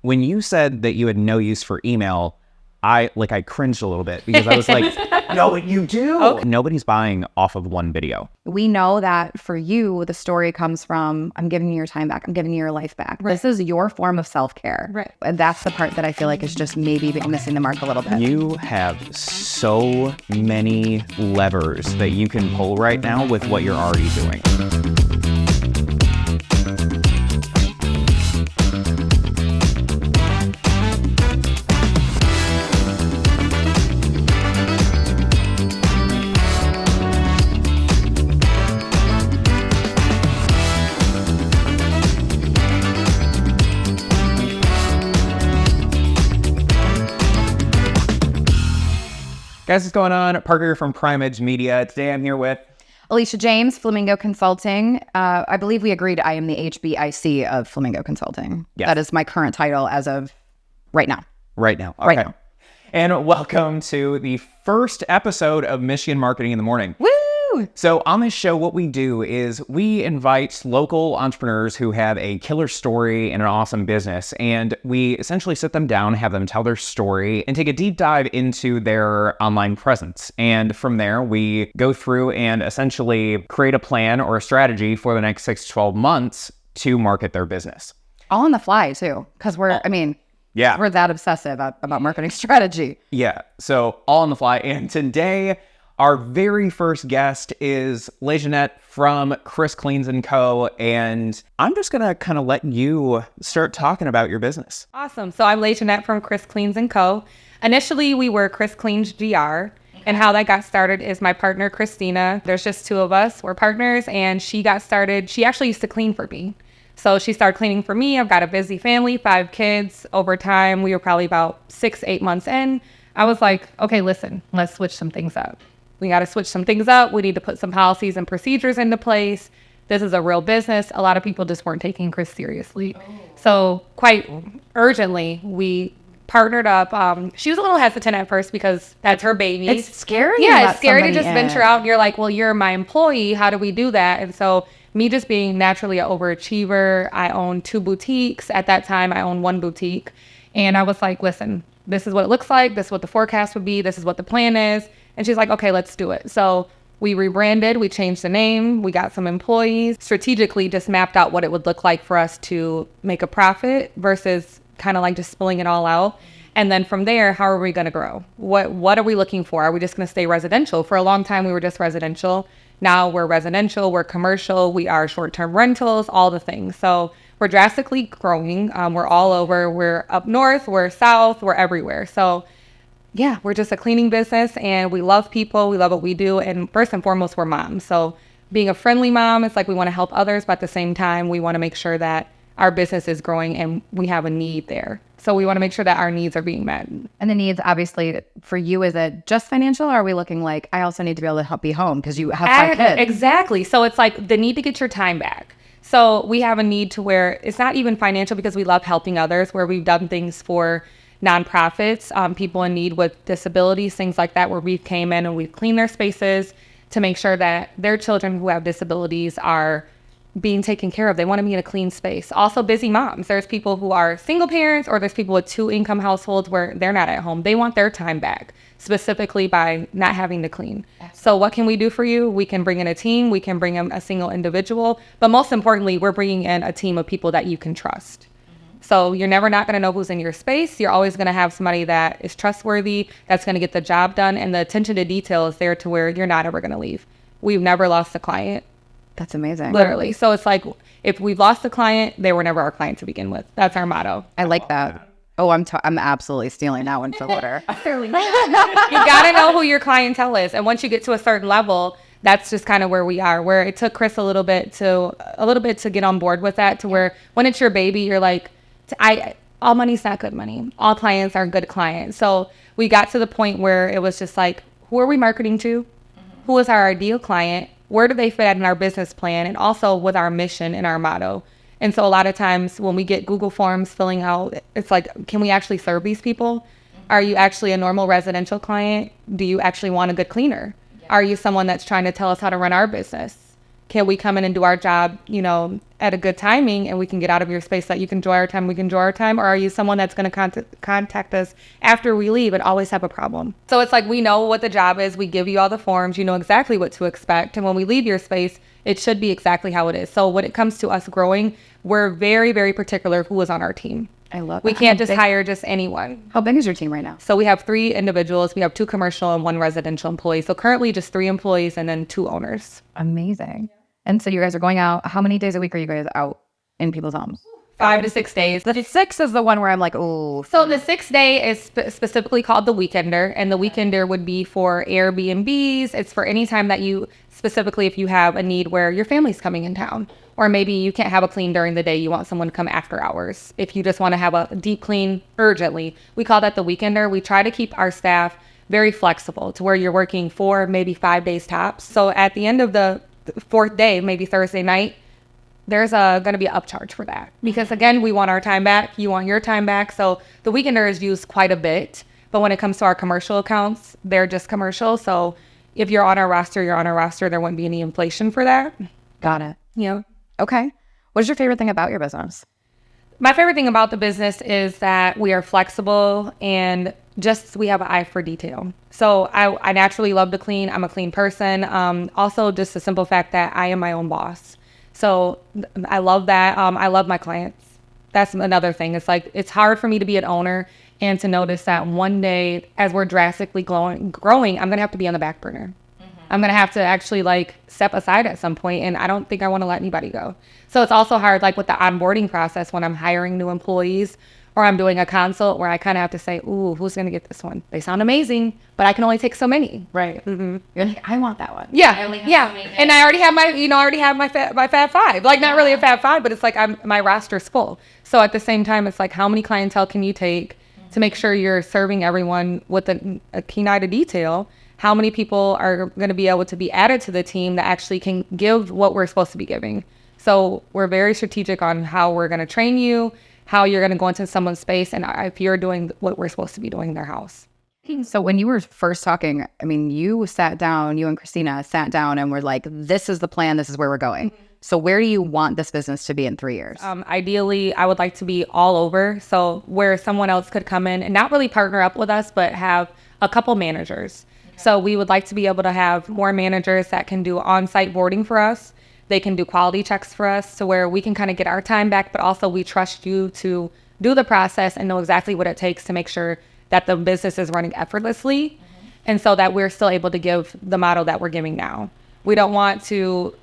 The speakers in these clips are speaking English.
when you said that you had no use for email, I cringed a little bit because I was like, no, but you do. Okay. Nobody's buying off of one video. We know that for you, the story comes from, I'm giving you your time back. I'm giving you your life back. Right. This is your form of self-care. Right. And that's the part that I feel like is just maybe missing the mark a little bit. You have so many levers that you can pull right now with what you're already doing. Guys, what's going on? Parker from Prime Edge Media. Today I'm here with Alicia James, Flamingo Consulting. I believe we agreed I am the HBIC of Flamingo Consulting. Yes. That is my current title as of right now. Right now. Okay. Right now. And welcome to the first episode of Michigan Marketing in the Morning. Woo! So on this show, what we do is we invite local entrepreneurs who have a killer story and an awesome business, and we essentially sit them down, have them tell their story, and take a deep dive into their online presence. And from there, we go through and essentially create a plan or a strategy for the next 6 to 12 months to market their business. All on the fly, too, because we're that obsessive about marketing strategy. Yeah, so all on the fly. And today, our very first guest is Jeanette from Kris Cleans Co. And I'm just going to kind of let you start talking about your business. Awesome. So I'm Jeanette from Kris Cleans Co. Initially, we were Kris Cleans GR. And how that got started is my partner, Christina. There's just two of us. We're partners. And she got started. She actually used to clean for me. So she started cleaning for me. I've got a busy family, 5 kids. Over time, we were probably about 6-8 months in. I was like, okay, listen, let's switch some things up. We got to switch some things up. We need to put some policies and procedures into place. This is a real business. A lot of people just weren't taking Kris seriously. So quite urgently, we partnered up. She was a little hesitant at first because that's her baby. It's scary. Yeah, it's scary to just venture out. And you're like, well, you're my employee. How do we do that? And so me just being naturally an overachiever, I owned 2 boutiques. At that time, I owned 1 boutique. And I was like, listen, this is what it looks like. This is what the forecast would be. This is what the plan is. And she's like, okay, let's do it. So we rebranded, we changed the name, we got some employees, strategically just mapped out what it would look like for us to make a profit versus kind of like just spilling it all out. And then from there, how are we going to grow? What are we looking for? Are we just going to stay residential? For a long time, we were just residential. Now we're residential, we're commercial, we are short-term rentals, all the things. So we're drastically growing. We're all over. We're up north, we're south, we're everywhere. So yeah, we're just a cleaning business and we love people. We love what we do. And first and foremost, we're moms. So being a friendly mom, it's like we want to help others, but at the same time, we want to make sure that our business is growing and we have a need there. So we want to make sure that our needs are being met. And the needs, obviously, for you, is it just financial? Or are we looking like, I also need to be able to be home because you have 5 kids? Exactly. So it's like the need to get your time back. So we have a need to where it's not even financial because we love helping others, where we've done things for nonprofits, people in need with disabilities, things like that, where we came in and we've cleaned their spaces to make sure that their children who have disabilities are being taken care of. They want to be in a clean space. Also busy moms. There's people who are single parents or there's people with 2 income households where they're not at home. They want their time back, specifically by not having to clean. So what can we do for you? We can bring in a team. We can bring in a single individual. But most importantly, we're bringing in a team of people that you can trust. So you're never not going to know who's in your space. You're always going to have somebody that is trustworthy, that's going to get the job done. And the attention to detail is there to where you're not ever going to leave. We've never lost a client. That's amazing. Literally. So it's like, if we've lost a client, they were never our client to begin with. That's our motto. I like that. Oh, I'm absolutely stealing that one for later. You got to know who your clientele is. And once you get to a certain level, that's just kind of where we are, where it took Kris a little bit to get on board with that, to where when it's your baby, you're like, all money's not good money. All clients are good clients. So we got to the point where it was just like, who are we marketing to? Who is our ideal client? Where do they fit in our business plan? And also with our mission and our motto. And so a lot of times when we get Google Forms filling out, it's like, can we actually serve these people? Are you actually a normal residential client? Do you actually want a good cleaner? Are you someone that's trying to tell us how to run our business? can we come in and do our job, at a good timing, and we can get out of your space so that you can enjoy our time, we can enjoy our time? Or are you someone that's going to contact us after we leave and always have a problem? So it's like, we know what the job is. We give you all the forms. You know exactly what to expect. And when we leave your space, it should be exactly how it is. So when it comes to us growing, we're very, very particular who is on our team. I love We can't just hire just anyone. How big is your team right now? So we have 3 individuals. We have 2 commercial and 1 residential employee. So currently just 3 employees and then 2 owners. Amazing. And so you guys are going out. How many days a week are you guys out in people's homes? 5 to 6 days. The 6 is the one where I'm like, oh. So the 6th day is specifically called the weekender, and the weekender would be for Airbnbs. It's for any time that you, specifically if you have a need where your family's coming in town, or maybe you can't have a clean during the day, you want someone to come after hours. If you just want to have a deep clean urgently, we call that the weekender. We try to keep our staff very flexible to where you're working 4, maybe 5 days tops. So at the end of the 4th day, maybe Thursday night, there's going to be an upcharge for that. Because again, we want our time back. You want your time back. So the weekender is used quite a bit. But when it comes to our commercial accounts, they're just commercial. So if you're on our roster, you're on our roster. There wouldn't be any inflation for that. Got it. Yeah. Okay. What's your favorite thing about your business? My favorite thing about the business is that we are flexible and just we have an eye for detail. So I naturally love to clean. I'm a clean person. Also, just the simple fact that I am my own boss. So I love that. I love my clients. That's another thing. It's like, it's hard for me to be an owner and to notice that one day, as we're drastically growing, I'm going to have to be on the back burner. I'm going to have to actually step aside at some point, and I don't think I want to let anybody go. So it's also hard, with the onboarding process when I'm hiring new employees or I'm doing a consult where I kind of have to say, ooh, who's going to get this one? They sound amazing, but I can only take so many. Right. Mm-hmm. You're like, I want that one. Yeah. And I already have my Fab 5. Not really a Fab 5, but it's like my roster's full. So at the same time, it's like, how many clientele can you take to make sure you're serving everyone with a keen eye to detail? How many people are going to be able to be added to the team that actually can give what we're supposed to be giving? So we're very strategic on how we're going to train you, how you're going to go into someone's space, and if you're doing what we're supposed to be doing in their house. So when you were first talking, you and Christina sat down and were like, this is the plan, this is where we're going. Mm-hmm. So where do you want this business to be in 3 years? Ideally, I would like to be all over. So where someone else could come in and not really partner up with us, but have a couple managers. Okay. So we would like to be able to have more managers that can do on-site boarding for us. They can do quality checks for us to where we can kind of get our time back, but also we trust you to do the process and know exactly what it takes to make sure that the business is running effortlessly. Mm-hmm. And so that we're still able to give the model that we're giving now. We don't want to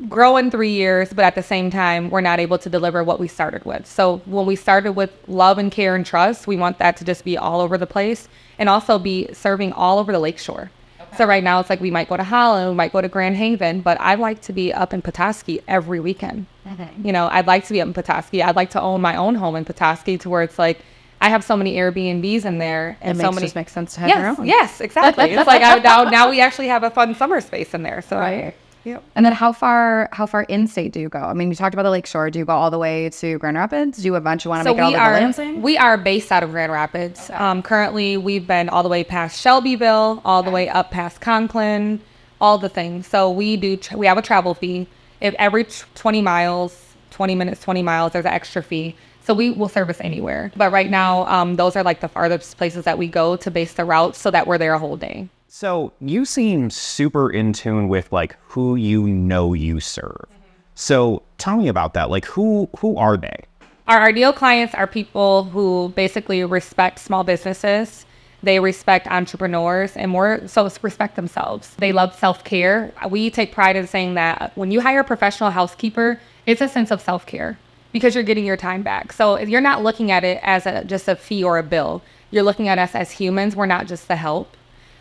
grow in 3 years, but at the same time, we're not able to deliver what we started with. So when we started with love and care and trust, we want that to just be all over the place and also be serving all over the lakeshore. Okay. So right now it's like we might go to Holland, we might go to Grand Haven, but I'd like to be up in Petoskey every weekend. Mm-hmm. I'd like to be up in Petoskey. I'd like to own my own home in Petoskey to where it's like, I have so many Airbnbs in there, and so many. Just makes sense to have your own. Yes, exactly. It's like now we actually have a fun summer space in there. So right. Yep. And then how far in state do you go? You talked about the lakeshore. Do you go all the way to Grand Rapids? Do you eventually want to make it all the way to Lansing? We are based out of Grand Rapids. Okay. Currently, we've been all the way past Shelbyville, all the way up past Conklin, all the things. So we have a travel fee. If every 20 minutes, 20 miles, there's an extra fee. So we will service anywhere. But right now, those are the farthest places that we go to base the routes so that we're there a whole day. So you seem super in tune with who you serve. Mm-hmm. So tell me about that. Who are they? Our ideal clients are people who basically respect small businesses. They respect entrepreneurs and more so respect themselves. They love self-care. We take pride in saying that when you hire a professional housekeeper, it's a sense of self-care because you're getting your time back. So you're not looking at it as just a fee or a bill. You're looking at us as humans. We're not just the help.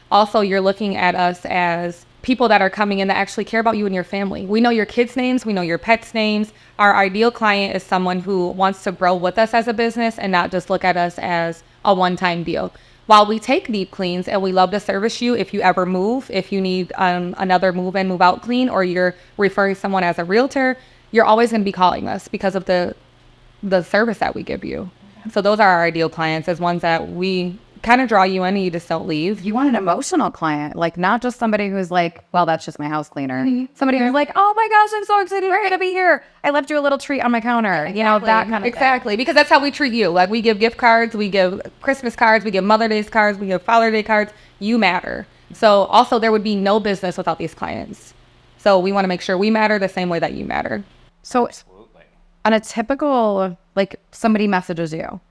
Also, you're looking at us as people that are coming in that actually care about you and your family. We know your kids' names. We know your pets' names. Our ideal client is someone who wants to grow with us as a business and not just look at us as a one-time deal. While we take deep cleans and we love to service you if you ever move, if you need another move-in, move-out clean, or you're referring someone as a realtor, you're always going to be calling us because of the service that we give you. So those are our ideal clients as ones that we kind of draw you in and you just don't leave. You want an emotional client, like not just somebody who's like, well, that's just my house cleaner. Somebody who's like, oh my gosh, I'm so excited you're gonna be here. I left you a little treat on my counter. You know, that kind of Exactly, because that's how we treat you. Like, we give gift cards, we give Christmas cards, we give Mother's Day cards, we give Father's Day cards. You matter. So also, there would be no business without these clients. So we want to make sure we matter the same way that you matter. So on a typical, like, somebody messages you,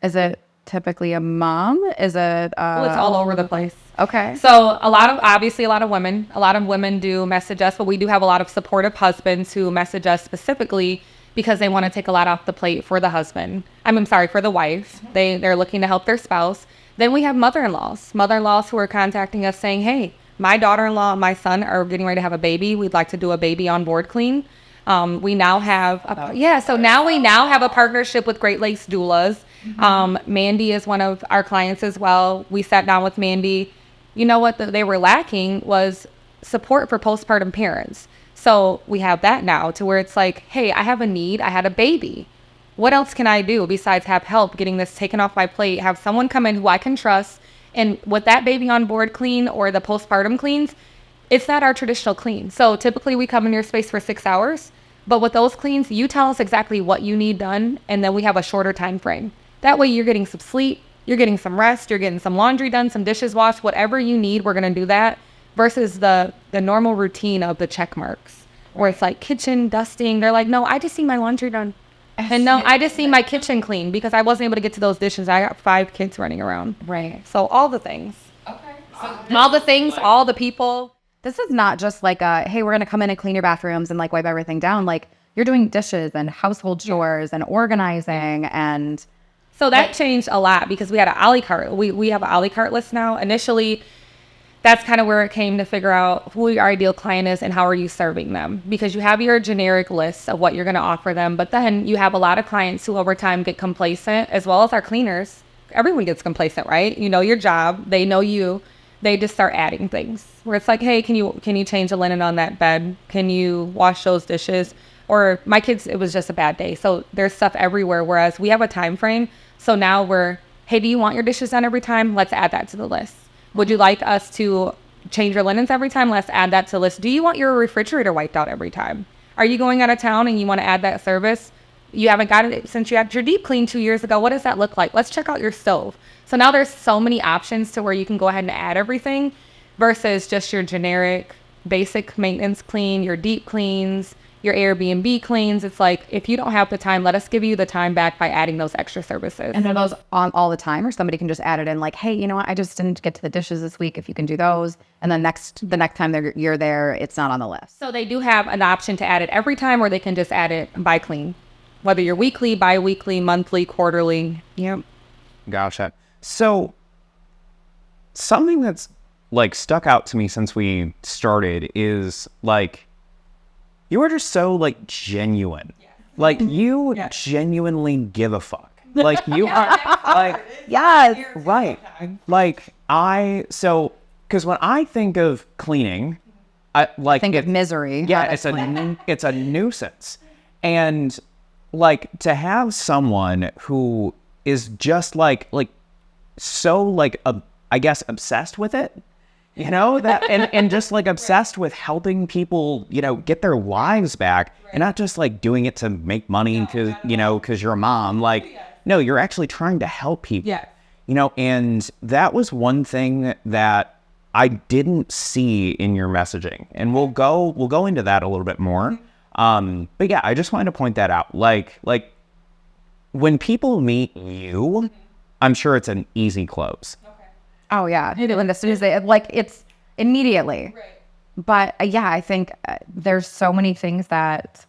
is it typically a mom? Is it Well, it's all over the place. Okay. So obviously a lot of women do message us, but we do have a lot of supportive husbands who message us specifically because they want to take a lot off the plate for the husband. I'm sorry, for the wife. They're looking to help their spouse. Then we have mother-in-laws who are contacting us saying, hey, my daughter-in-law and my son are getting ready to have a baby. We'd like to do a baby on board clean. We now have a partnership with Great Lakes Doulas. Mandy is one of our clients as well. We sat down with Mandy. You know what they were lacking was support for postpartum parents. So we have that now to where it's like, hey, I have a need. I had a baby. What else can I do besides have help getting this taken off my plate, have someone come in who I can trust? And with that baby on board clean or the postpartum cleans, it's not our traditional clean. So typically we come in your space for 6 hours, but with those cleans, you tell us exactly what you need done, and then we have a shorter time frame. That way you're getting some sleep, you're getting some rest, you're getting some laundry done, some dishes washed, whatever you need, we're going to do that, versus the normal routine of the check marks where it's like kitchen dusting. They're like, no, I just see my laundry done. And no, I just see my kitchen clean because I wasn't able to get to those dishes. I got 5 kids running around. Right. So all the things. Okay. All the things, all the people. This is not just like a, hey, we're going to come in and clean your bathrooms and like wipe everything down. Like, you're doing dishes and household chores and organizing. And so that changed a lot because we had an a la carte. We have an a la carte list now. Initially, that's kind of where it came to figure out who your ideal client is and how are you serving them, because you have your generic list of what you're going to offer them. But then you have a lot of clients who over time get complacent, as well as our cleaners. Everyone gets complacent, right? You know your job. They know you. They just start adding things where it's like, hey, can you change the linen on that bed? Can you wash those dishes? Or my kids, it was just a bad day. So there's stuff everywhere. Whereas we have a time frame. So now hey, do you want your dishes done every time? Let's add that to the list. Would you like us to change your linens every time? Let's add that to the list. Do you want your refrigerator wiped out every time? Are you going out of town and you want to add that service? You haven't gotten it since you had your deep clean 2 years ago. What does that look like? Let's check out your stove. So now there's so many options to where you can go ahead and add everything versus just your generic basic maintenance clean, your deep cleans, your Airbnb cleans. It's like, if you don't have the time, let us give you the time back by adding those extra services. And are those on all the time, or somebody can just add it in like, hey, you know what, I just didn't get to the dishes this week, if you can do those. And then the next time you're there, it's not on the list. So they do have an option to add it every time, or they can just add it by clean, whether you're weekly, bi-weekly, monthly, quarterly. Yep. Gotcha. So something that's like stuck out to me since we started is like, you are just so like genuine. Yeah. Like you genuinely give a fuck. Like you are like, yes, right. Like because when I think of cleaning, I like think of misery. Yeah, it's a nuisance. And like to have someone who is just like so like I guess obsessed with it, you know, that and just like obsessed with helping people, you know, get their lives back, and not just like doing it to make money because because you're a mom. Like, no, you're actually trying to help people. Yeah. You know, and that was one thing that I didn't see in your messaging, and we'll go into that a little bit more. But yeah, I just wanted to point that out. Like when people meet you, I'm sure it's an easy close. Oh yeah, and as soon as they it's immediately. Right. But yeah, I think there's so many things that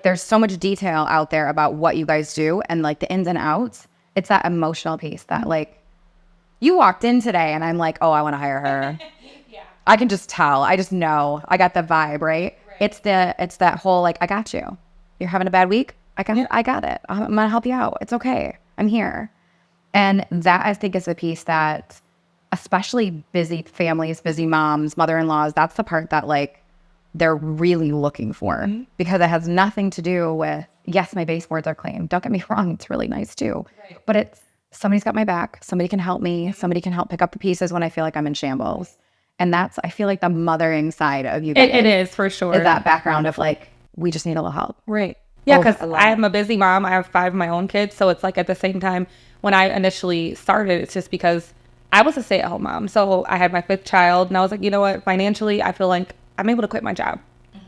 there's so much detail out there about what you guys do and like the ins and outs. It's that emotional piece that you walked in today and I'm like, oh, I want to hire her. Yeah. I can just tell. I just know. I got the vibe, right? It's that whole I got you. You're having a bad week? I got it. I'm gonna help you out. It's okay. I'm here. And that I think is the piece that, especially busy families, busy moms, mother-in-laws, that's the part that they're really looking for, because it has nothing to do with, yes, my baseboards are clean. Don't get me wrong, it's really nice too. Right. But somebody's got my back. Somebody can help me. Somebody can help pick up the pieces when I feel like I'm in shambles. And that's, I feel like, the mothering side of you guys. It is, for sure. Is that background of like, we just need a little help. Right. Yeah, because I love I am a busy mom. I have 5 of my own kids. So it's like at the same time, when I initially started, it's just because I was a stay-at-home mom. So I had my 5th child, and I was like, you know what? Financially, I feel like I'm able to quit my job.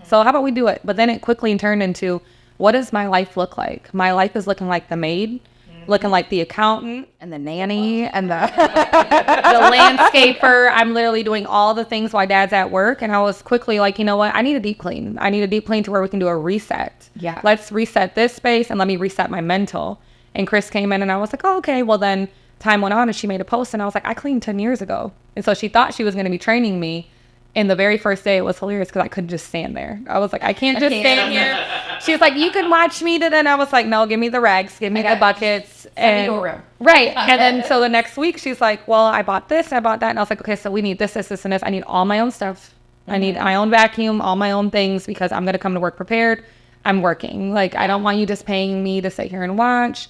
So how about we do it? But then it quickly turned into, what does my life look like? My life is looking like the maid, looking like the accountant, And the nanny and the the landscaper. I'm literally doing all the things while dad's at work. And I was quickly like, you know what? I need a deep clean. I need a deep clean to where we can do a reset. Yeah. Let's reset this space and let me reset my mental. And Kris came in and I was like, oh, okay. Well, then time went on and she made a post and I was like, I cleaned 10 years ago. And so she thought she was going to be training me. And the very first day, it was hilarious because I couldn't just stand there. I was like, I can't just stand here. She was like, you can watch me. And then I was like, no, give me the rags, give me the buckets. And right. And then so the next week, she's like, well, I bought this, I bought that. And I was like, okay, so we need this, this, this, and this. I need all my own stuff. I need my own vacuum, all my own things because I'm going to come to work prepared. I'm working. Like, I don't want you just paying me to sit here and watch.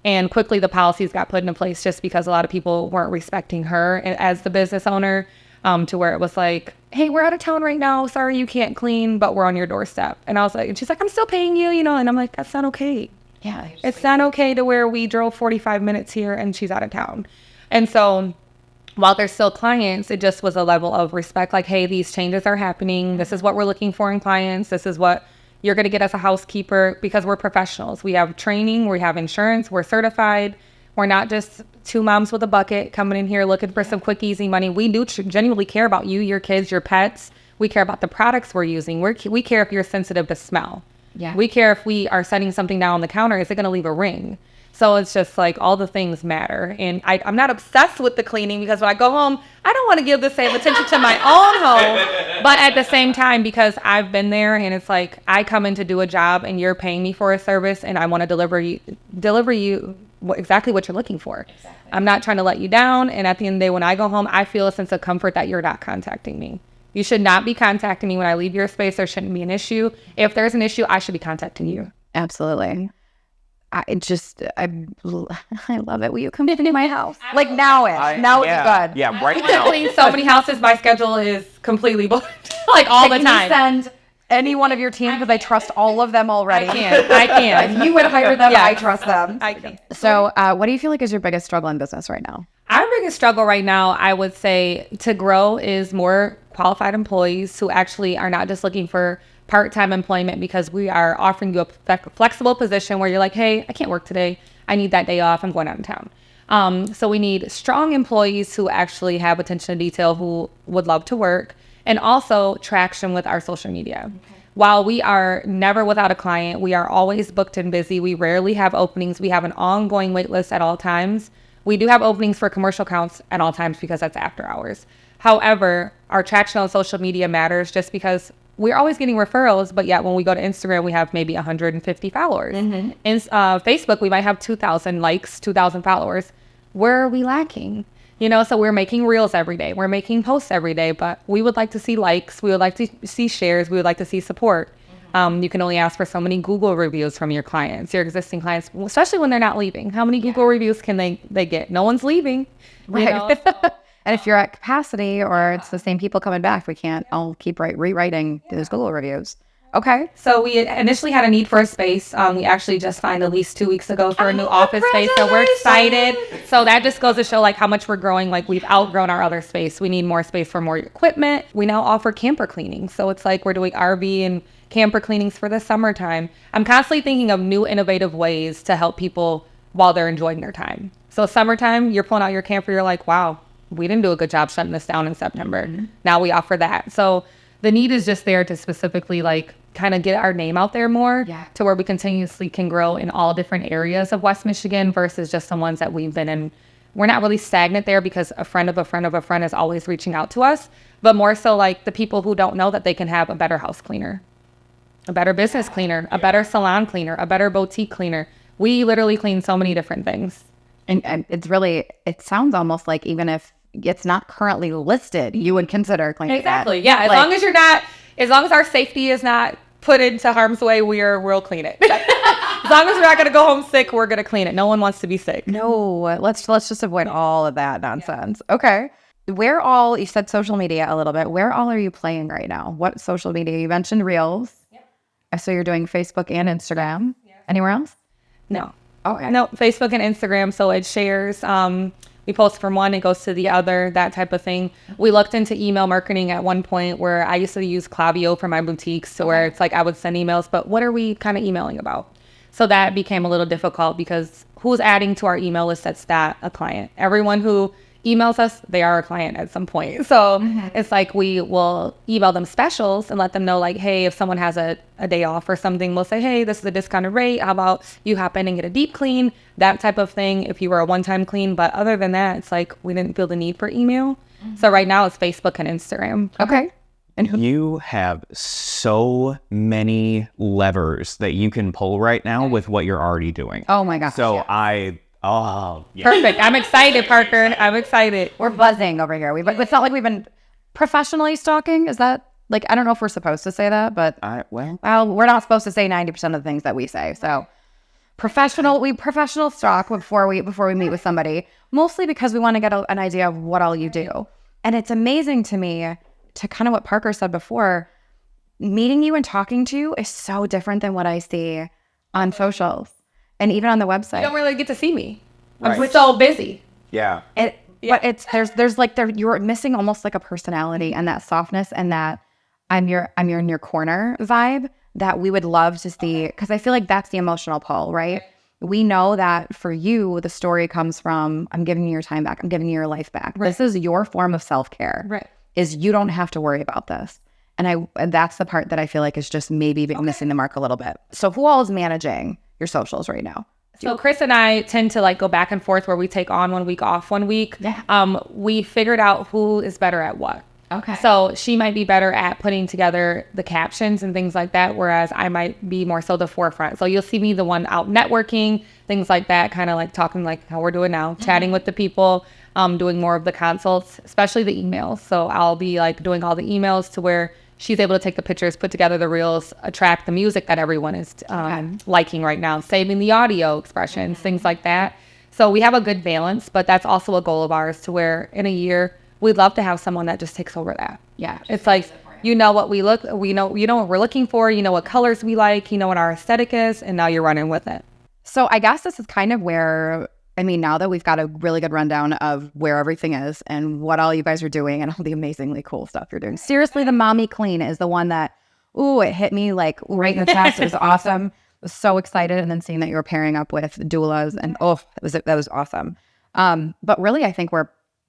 And quickly the policies got put into place just because a lot of people weren't respecting her as the business owner. To where it was like, hey, we're out of town right now. Sorry, you can't clean, but we're on your doorstep. And I was like, and she's like, I'm still paying you, and I'm like, that's not okay. yeah. It's not okay to where we drove 45 minutes here and she's out of town. And so while there's still clients, it just was a level of respect. Like, hey, these changes are happening. This is what we're looking for in clients. This is what you're going to get as a housekeeper because we're professionals. We have training, we have insurance, we're certified. We're not just 2 moms with a bucket coming in here looking for some quick, easy money. We do genuinely care about you, your kids, your pets. We care about the products we're using. We care if you're sensitive to smell. Yeah. We care if we are setting something down on the counter. Is it going to leave a ring? So it's just like all the things matter. And I'm not obsessed with the cleaning because when I go home, I don't want to give the same attention to my own home. But at the same time, because I've been there and it's like I come in to do a job and you're paying me for a service and I want to deliver you exactly what you're looking for. Exactly. I'm not trying to let you down. And at the end of the day, when I go home, I feel a sense of comfort that you're not contacting me. You should not be contacting me when I leave your space. There shouldn't be an issue. If there's an issue, I should be contacting you. Absolutely. I love it when you come into my house. Like now it's good. Yeah, right I now. clean so many houses. My schedule is completely booked, like all the Can time. you send any one of your team because I trust all of them already? I can. If you would hire them, Yeah. I trust them. I can. So what do you feel like is your biggest struggle in business right now? Our biggest struggle right now, I would say, to grow is more qualified employees who actually are not just looking for part-time employment because we are offering you a flexible position where you're like, hey, I can't work today. I need that day off. I'm going out of town. So we need strong employees who actually have attention to detail, who would love to work, and also traction with our social media. Okay. While we are never without a client, we are always booked and busy. We rarely have openings. We have an ongoing wait list at all times. We do have openings for commercial accounts at all times because that's after hours. However, our traction on social media matters just because we're always getting referrals, but yet when we go to Instagram, we have maybe 150 followers. Mm-hmm. In Facebook, we might have 2,000 likes, 2,000 followers. Where are we lacking? So we're making reels every day. We're making posts every day, but we would like to see likes. We would like to see shares. We would like to see support. Mm-hmm. You can only ask for so many Google reviews from your clients, your existing clients, especially when they're not leaving. How many Google reviews can they get? No one's leaving. Right. And if you're at capacity or it's the same people coming back, we can't all keep rewriting those Google reviews. Okay. So we initially had a need for a space. We actually just signed a lease 2 weeks ago for a new office space. So we're excited. So that just goes to show like how much we're growing. Like we've outgrown our other space. We need more space for more equipment. We now offer camper cleaning. So it's like we're doing RV and camper cleanings for the summertime. I'm constantly thinking of new innovative ways to help people while they're enjoying their time. So summertime, you're pulling out your camper. You're like, wow, we didn't do a good job shutting this down in September. Mm-hmm. Now we offer that. So the need is just there to specifically like kind of get our name out there more to where we continuously can grow in all different areas of West Michigan versus just the ones that we've been in. We're not really stagnant there because a friend of a friend of a friend is always reaching out to us, but more so like the people who don't know that they can have a better house cleaner, a better business cleaner, a better salon cleaner, a better boutique cleaner. We literally clean so many different things. And it sounds almost like even if it's not currently listed, you would consider cleaning Exactly. that. Yeah. As long as our safety is not put into harm's way, we'll clean it. As long as we're not going to go home sick, we're going to clean it. No one wants to be sick. No, let's just avoid all of that nonsense. Okay. Where all, you said social media a little bit. Where all are you playing right now? What social media? You mentioned Reels. Yep. So you're doing Facebook and Instagram. Yeah. Anywhere else? No. Okay. No, Facebook and Instagram. So it shares. We post from one, it goes to the other, that type of thing. We looked into email marketing at one point where I used to use Klaviyo for my boutiques, so where it's like I would send emails, but what are we kind of emailing about? So that became a little difficult because who's adding to our email list that's not a client? Everyone who emails us, they are a client at some point. So it's like we will email them specials and let them know like, hey, if someone has a day off or something, we'll say, hey, this is a discounted rate. How about you hop in and get a deep clean, that type of thing if you were a one-time clean. But other than that, it's like we didn't feel the need for email. So right now it's Facebook and Instagram. Okay. And you have so many levers that you can pull right now with what you're already doing. Oh my gosh. So Perfect. I'm excited, Parker. I'm excited. We're buzzing over here. It's not like we've been professionally stalking. Is that like, I don't know if we're supposed to say that, but well, we're not supposed to say 90% of the things that we say. So professional stalk before we meet with somebody, mostly because we want to get an idea of what all you do. And it's amazing to me to kind of what Parker said before, meeting you and talking to you is so different than what I see on socials and even on the website. You don't really get to see me. I'm so busy. Yeah. But it's there's like you're missing almost like a personality and that softness and that I'm in your corner vibe that we would love to see, because I feel like that's the emotional pull, right? We know that for you, the story comes from, I'm giving you your time back. I'm giving you your life back. Right. This is your form of self-care. Right. Is you don't have to worry about this. And that's the part that I feel like is just maybe missing the mark a little bit. So who all is managing your socials right now? So Kris and I tend to like go back and forth where we take on 1 week, off 1 week. Yeah. We figured out who is better at what. Okay. So she might be better at putting together the captions and things like that, whereas I might be more so the forefront. So you'll see me the one out networking, things like that, kind of like talking like how we're doing now, chatting with the people, doing more of the consults, especially the emails. So I'll be like doing all the emails to where she's able to take the pictures, put together the reels, attract the music that everyone is liking right now, saving the audio expressions, things like that. So we have a good balance, but that's also a goal of ours to where in a year, we'd love to have someone that just takes over that. Yeah. It's like, you know what we know what we're looking for, you know what colors we like, you know what our aesthetic is, and now you're running with it. So I guess this is kind of where, I mean, now that we've got a really good rundown of where everything is and what all you guys are doing and all the amazingly cool stuff you're doing. Seriously, the mommy clean is the one that, it hit me like right in the chest. It was awesome. I was so excited. And then seeing that you were pairing up with doulas and that was awesome. But really, I think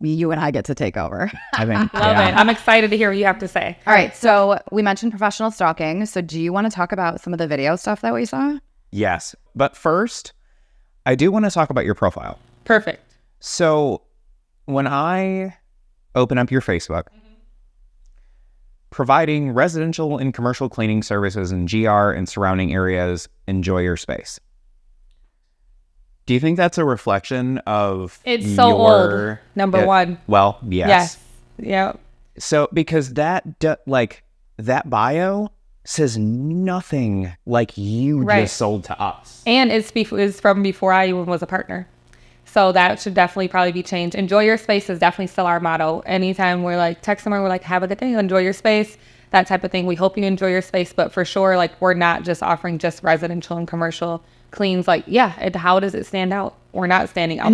you and I get to take over. I think. Love it. I'm excited to hear what you have to say. All right. So we mentioned professional stalking. So do you want to talk about some of the video stuff that we saw? Yes. But first, I do want to talk about your profile. Perfect. So when I open up your Facebook, providing residential and commercial cleaning services in GR and surrounding areas, enjoy your space. Do you think that's a reflection of it's so old, number one? Well, yes. Yeah. So because that bio says nothing like you just sold to us. And it's from before I even was a partner. So that should definitely probably be changed. Enjoy your space is definitely still our motto. Anytime we're like, text someone, we're like, have a good day, enjoy your space, that type of thing. We hope you enjoy your space, but for sure, like we're not just offering just residential and commercial cleans. Like, how does it stand out? We're not standing out.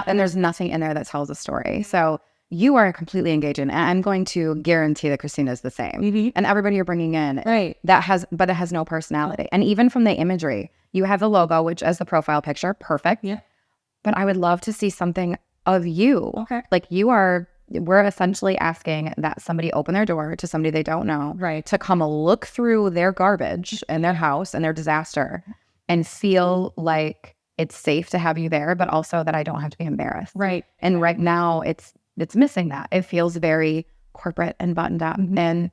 And there's nothing in there that tells a story. So you are completely engaged in, and I'm going to guarantee that Christina's the same. And everybody you're bringing in, right? But it has no personality. And even from the imagery, you have the logo, which as the profile picture, perfect. Yeah. But I would love to see something of you. Okay. Like we're essentially asking that somebody open their door to somebody they don't know, right? To come look through their garbage in their house and their disaster and feel like it's safe to have you there, but also that I don't have to be embarrassed. Right. And right now it's missing that. It feels very corporate and buttoned up. And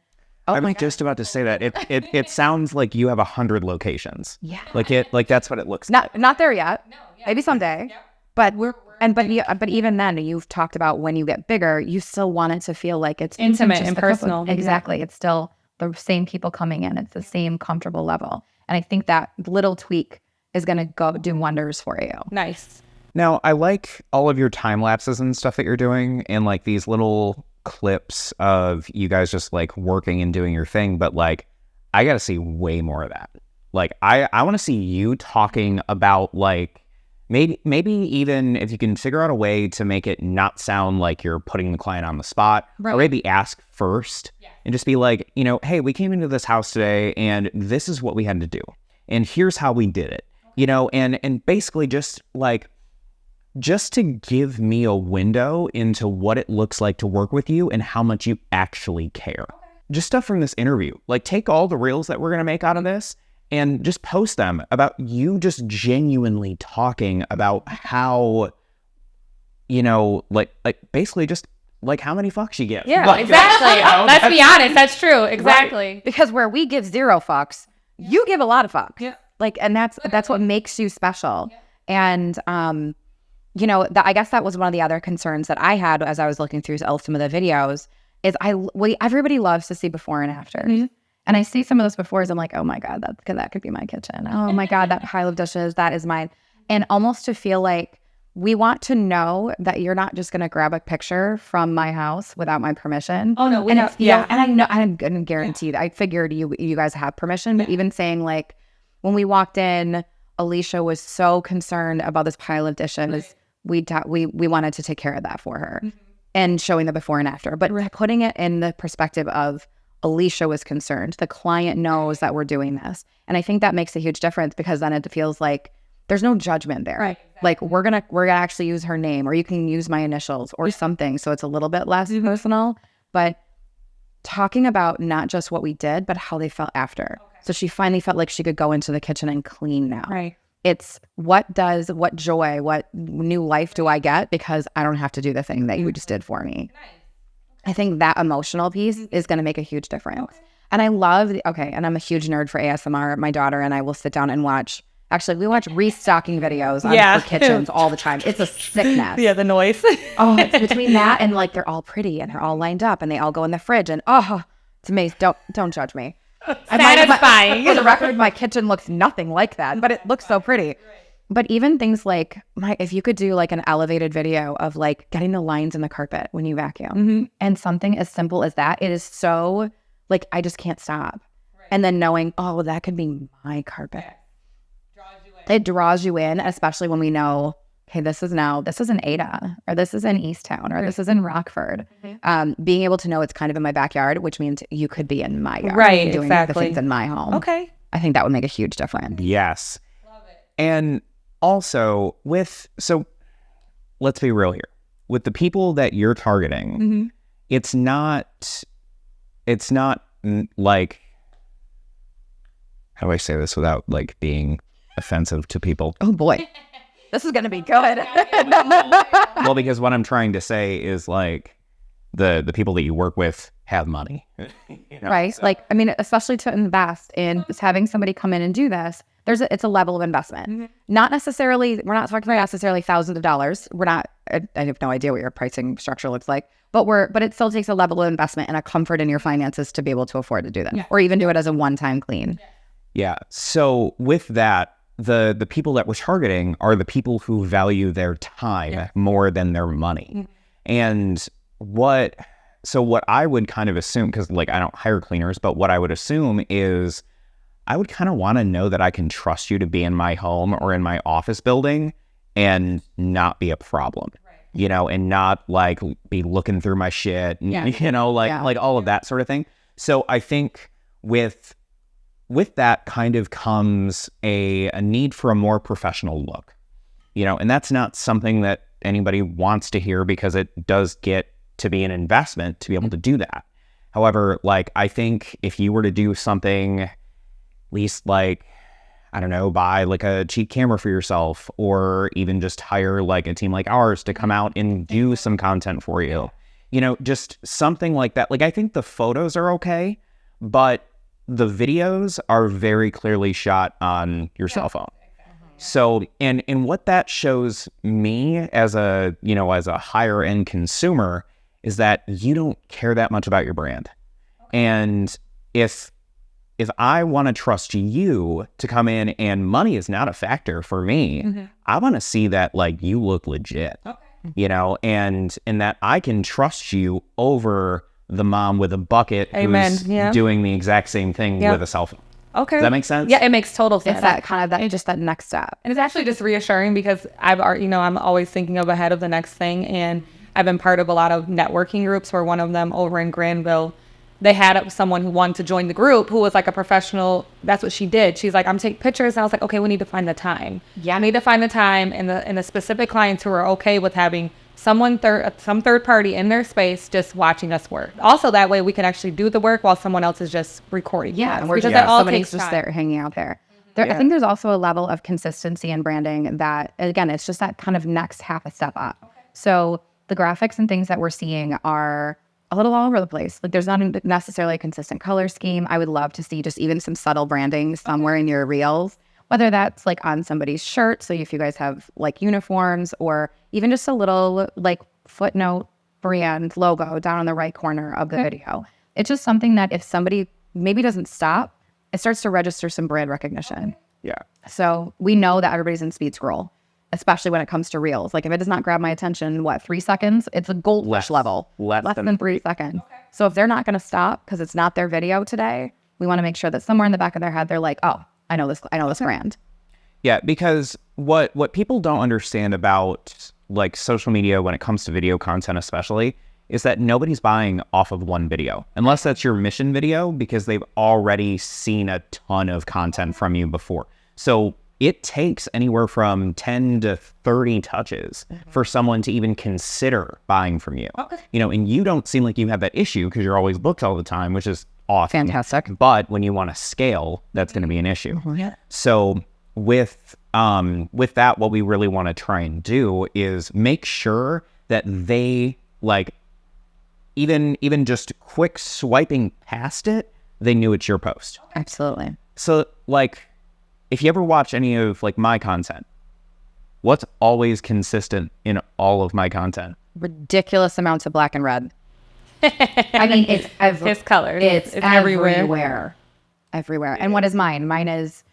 I'm just about to say that it sounds like you have 100 locations. Yeah. Like that's what it looks like. Not there yet. No. Yeah. Maybe someday. Yeah. But but even then, you've talked about when you get bigger, you still want it to feel like it's intimate and personal. Exactly. It's still the same people coming in. It's the same comfortable level. And I think that little tweak is going to go do wonders for you. Nice. Now, I like all of your time lapses and stuff that you're doing and like these little clips of you guys just like working and doing your thing. But like, I got to see way more of that. Like, I want to see you talking about like, maybe even if you can figure out a way to make it not sound like you're putting the client on the spot, or maybe ask first and just be like, you know, hey, we came into this house today and this is what we had to do. And here's how we did it, you know, and basically just to give me a window into what it looks like to work with you and how much you actually care. Just stuff from this interview. Like, take all the reels that we're going to make out of this and just post them about you just genuinely talking about how, you know, like basically just like how many fucks you give. Yeah, like, exactly. You know, Let's be honest. That's true. Exactly. Right. Because where we give 0 fucks, you give a lot of fucks. Yeah. Like, and that's what makes you special. Yeah. And, you know, I guess that was one of the other concerns that I had as I was looking through some of the videos is everybody loves to see before and after. Mm-hmm. And I see some of those befores, I'm like, oh my God, that could be my kitchen. Oh my God, that pile of dishes, that is mine. And almost to feel like we want to know that you're not just going to grab a picture from my house without my permission. Oh no, and I know, I'm guaranteed. I figured you guys have permission, but even saying like, when we walked in, Alicia was so concerned about this pile of dishes. We wanted to take care of that for her, and showing the before and after, but putting it in the perspective of Alicia was concerned. The client knows that we're doing this. And I think that makes a huge difference because then it feels like there's no judgment there. Right. Exactly. Like we're gonna actually use her name, or you can use my initials or something. So it's a little bit less personal, but talking about not just what we did, but how they felt after. Okay. So she finally felt like she could go into the kitchen and clean now. Right. It's what joy, what new life do I get because I don't have to do the thing that you just did for me. Nice. I think that emotional piece is going to make a huge difference. Okay. And I love, and I'm a huge nerd for ASMR. My daughter and I will sit down and we watch restocking videos for kitchens all the time. It's a sickness. Yeah, the noise. It's between that and like they're all pretty and they're all lined up and they all go in the fridge and it's amazing. Don't judge me. Satisfying. For the record, my kitchen looks nothing like that, but it looks so pretty. But even things like if you could do like an elevated video of like getting the lines in the carpet when you vacuum and something as simple as that, it is so like, I just can't stop. Right. And then knowing, that could be my carpet. It draws you in, especially when we know, okay, this is in Ada, or this is in Easttown, or this is in Rockford. Mm-hmm. Being able to know it's kind of in my backyard, which means you could be in my yard. Right, doing the things in my home. Okay. I think that would make a huge difference. Yes. Love it. And also so let's be real here. With the people that you're targeting, it's not like, how do I say this without like being offensive to people? Oh boy. This is going to be good. Well, because what I'm trying to say is like the people that you work with have money. You know? Right. So. Like, I mean, especially to invest in just having somebody come in and do this, it's a level of investment. Not necessarily, we're not talking about necessarily thousands of dollars. I have no idea what your pricing structure looks like, but it still takes a level of investment and a comfort in your finances to be able to afford to do that, or even do it as a one-time clean. Yeah. So with that, the people that we're targeting are the people who value their time more than their money. And what I would kind of assume, because like I don't hire cleaners, but what I would assume is I would kind of want to know that I can trust you to be in my home or in my office building and not be a problem, you know, and not like be looking through my shit, and, you know, like all of that sort of thing. So I think with that kind of comes a need for a more professional look, you know, and that's not something that anybody wants to hear because it does get to be an investment to be able to do that. However, like, I think if you were to do something, at least like, I don't know, buy like a cheap camera for yourself, or even just hire like a team like ours to come out and do some content for you, you know, just something like that. Like, I think the photos are okay, but the videos are very clearly shot on your cell phone. So, and what that shows me as a higher end consumer is that you don't care that much about your brand. And if if I want to trust you to come in, and money is not a factor for me, I want to see that like you look legit, and that I can trust you over the mom with a bucket who's doing the exact same thing with a cell phone. Okay. Does that make sense? Yeah, it makes total sense. It's that kind of that next step. And it's actually just reassuring because I'm always thinking ahead of the next thing. And I've been part of a lot of networking groups where one of them over in Granville, they had someone who wanted to join the group who was like a professional. That's what she did. She's like, I'm taking pictures. And I was like, okay, we need to find the time. Yeah. I need to find the time and the specific clients who are okay with having some third party in their space just watching us work. Also, that way we can actually do the work while someone else is just recording. Yeah, and we're just somebody's just there hanging out there. I think there's also a level of consistency in branding that, again, it's just that kind of next half a step up. Okay. So the graphics and things that we're seeing are a little all over the place. Like there's not necessarily a consistent color scheme. I would love to see just even some subtle branding somewhere in your reels, whether that's like on somebody's shirt. So if you guys have like uniforms, or even just a little like footnote brand logo down on the right corner of the video. It's just something that if somebody maybe doesn't stop, it starts to register some brand recognition. Yeah. So we know that everybody's in speed scroll, especially when it comes to reels. Like if it does not grab my attention, 3 seconds? It's a goldfish level. Less than 3 seconds. Okay. So if they're not going to stop because it's not their video today, we want to make sure that somewhere in the back of their head, they're like, oh, I know this brand. Yeah, because what people don't understand about like social media when it comes to video content especially is that nobody's buying off of one video unless that's your mission video, because they've already seen a ton of content from you before. So it takes anywhere from 10 to 30 touches for someone to even consider buying from you. Okay. And you don't seem like you have that issue because you're always booked all the time, which is awesome. Fantastic. But when you want to scale, that's going to be an issue. Yeah. So with that, what we really want to try and do is make sure that they like even just quick swiping past it, they knew it's your post. Absolutely. So like if you ever watch any of like my content, what's always consistent in all of my content? Ridiculous amounts of black and red. I mean, it's his colors. It's everywhere. Everywhere. And what is mine? Mine is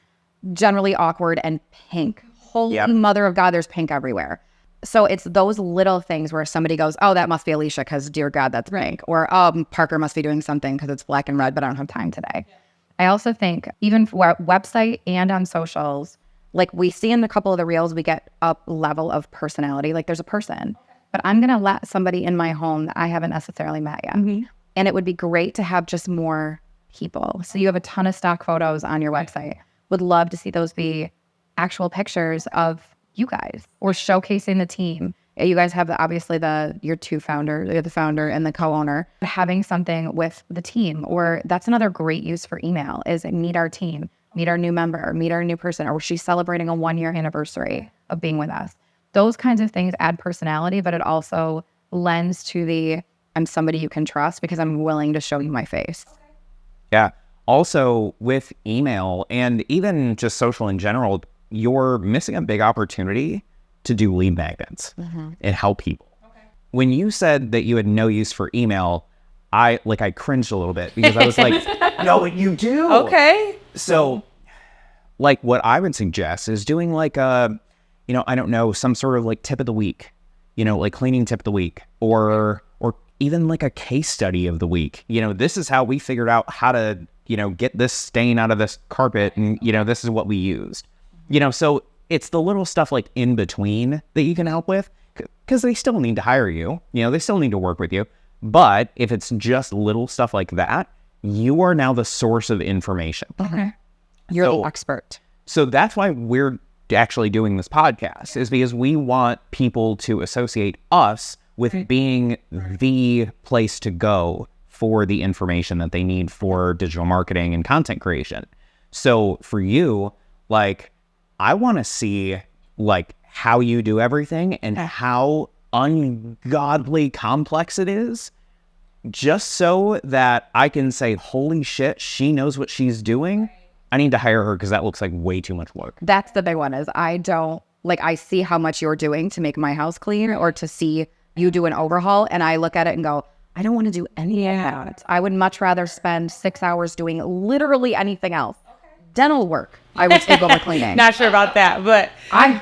generally awkward and pink. Holy mother of God, there's pink everywhere. So it's those little things where somebody goes, oh, that must be Alicia because, dear God, that's pink. Or, Parker must be doing something because it's black and red, but I don't have time today. Yeah. I also think even for our website and on socials, like we see in a couple of the reels, we get a level of personality. Like there's a person. But I'm going to let somebody in my home that I haven't necessarily met yet. Mm-hmm. And it would be great to have just more people. So you have a ton of stock photos on your website. Would love to see those be actual pictures of you guys or showcasing the team. You guys have your two founders, you're the founder and the co-owner, having something with the team. Or that's another great use for email is meet our team, meet our new member, meet our new person, or she's celebrating a 1-year anniversary of being with us. Those kinds of things add personality, but it also lends to I'm somebody you can trust because I'm willing to show you my face. Yeah. Also with email and even just social in general, you're missing a big opportunity to do lead magnets and help people. Okay. When you said that you had no use for email, I cringed a little bit because I was like, no, you do. Okay. So like what I would suggest is doing like I don't know, some sort of like tip of the week, like cleaning tip of the week or even like a case study of the week. This is how we figured out how to, get this stain out of this carpet and, this is what we used. So it's the little stuff like in between that you can help with because they still need to hire you. They still need to work with you. But if it's just little stuff like that, you are now the source of information. Okay. You're the expert. So that's why we're actually doing this podcast is because we want people to associate us with being the place to go for the information that they need for digital marketing and content creation. So for you, like, I want to see like how you do everything and how ungodly complex it is, just so that I can say, holy shit, she knows what she's doing. I need to hire her because that looks like way too much work. That's the big one is I see how much you're doing to make my house clean or to see you do an overhaul. And I look at it and go, I don't want to do any of that. I would much rather spend 6 hours doing literally anything else. Dental work, I would take over cleaning. Not sure about that, but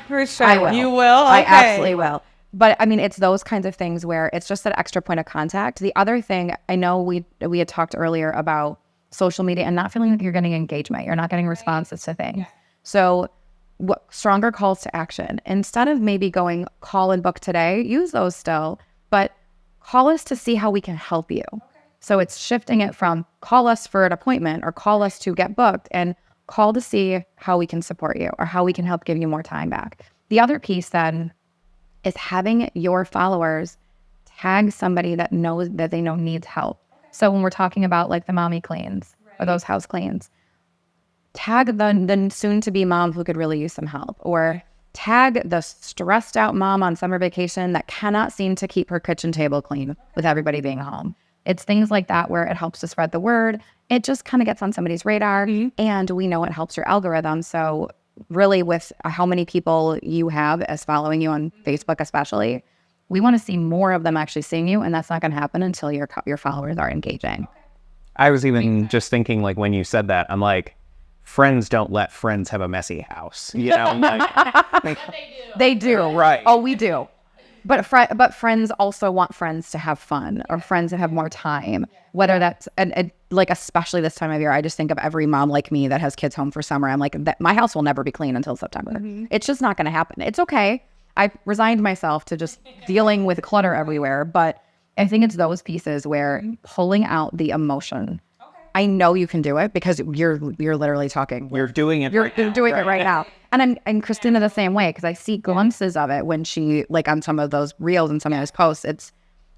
for sure. I will. You will? I Okay. absolutely will. But I mean, it's those kinds of things where it's just that extra point of contact. The other thing, I know we had talked earlier about social media and not feeling like you're getting engagement. You're not getting responses to things. Yeah. So stronger calls to action. Instead of maybe going call and book today, use those still, but call us to see how we can help you. Okay. So it's shifting it from call us for an appointment or call us to get booked and call to see how we can support you or how we can help give you more time back. The other piece then is having your followers tag somebody that knows that they know needs help. Okay. So when we're talking about like the mommy cleans or those house cleans, tag the soon-to-be mom who could really use some help, or tag the stressed out mom on summer vacation that cannot seem to keep her kitchen table clean with everybody being home. It's things like that where it helps to spread the word. It just kind of gets on somebody's radar, and we know it helps your algorithm. So really with how many people you have as following you on Facebook especially, we want to see more of them actually seeing you, and that's not going to happen until your followers are engaging. I was even just thinking, like, when you said that, I'm like, friends don't let friends have a messy house. You know? Like, they do. Right. Oh, we do. But friends also want friends to have fun or friends to have more time, whether that's, and like, especially this time of year, I just think of every mom like me that has kids home for summer. I'm like, my house will never be clean until September. Mm-hmm. It's just not going to happen. It's okay. I resigned myself to just dealing with clutter everywhere. But I think it's those pieces where pulling out the emotion. I know you can do it because you're literally talking. You're doing it. You're doing it right now. And Christina the same way, because I see glimpses of it when she, like, on some of those reels and some of those posts. It's